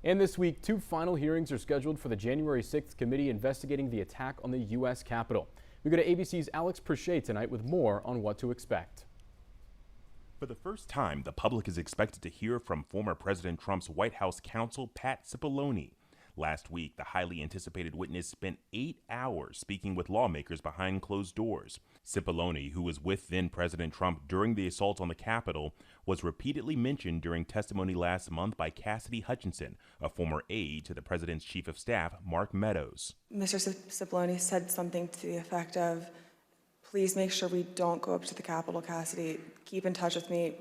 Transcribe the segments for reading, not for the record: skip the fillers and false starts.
And this week, two final hearings are scheduled for the January 6th committee investigating the attack on the U.S. Capitol. We go to ABC's Alex Perchet tonight with more on what to expect. For the first time, the public is expected to hear from former President Trump's White House counsel, Pat Cipollone. Last week, the highly anticipated witness spent 8 hours speaking with lawmakers behind closed doors. Cipollone, who was with then-President Trump during the assault on the Capitol, was repeatedly mentioned during testimony last month by Cassidy Hutchinson, a former aide to the president's chief of staff, Mark Meadows. Mr. Cipollone said something to the effect of, "Please make sure we don't go up to the Capitol, Cassidy. Keep in touch with me.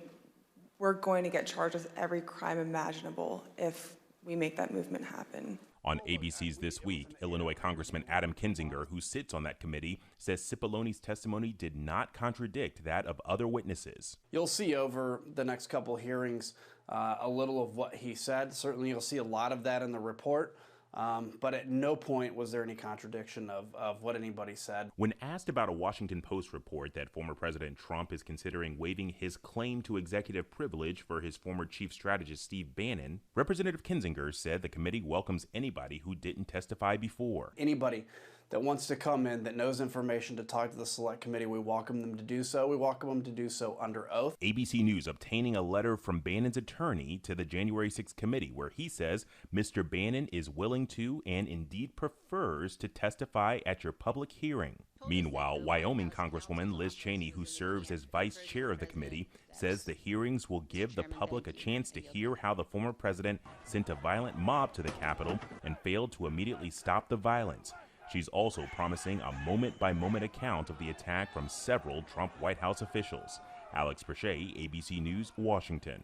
We're going to get charged with every crime imaginable if we make that movement happen." On ABC's This Week, Illinois Congressman Adam Kinzinger, who sits on that committee, says Cipollone's testimony did not contradict that of other witnesses. You'll see over the next couple hearings a little of what he said. Certainly you'll see a lot of that in the report. But at no point was there any contradiction of what anybody said. When asked about a Washington Post report that former President Trump is considering waiving his claim to executive privilege for his former chief strategist Steve Bannon, Representative Kinzinger said the committee welcomes anybody who didn't testify before. Anybody that wants to come in that knows information to talk to the select committee, we welcome them to do so. We welcome them to do so under oath. ABC News obtaining a letter from Bannon's attorney to the January 6th committee where he says Mr. Bannon is willing to and indeed prefers to testify at your public hearing. Meanwhile, Wyoming Congresswoman Liz Cheney, who serves as vice chair of the committee, says the hearings will give the public a chance to hear how the former president sent a violent mob to the Capitol and failed to immediately stop the violence. She's also promising a moment-by-moment account of the attack from several Trump White House officials. Alex Perchet, ABC News, Washington.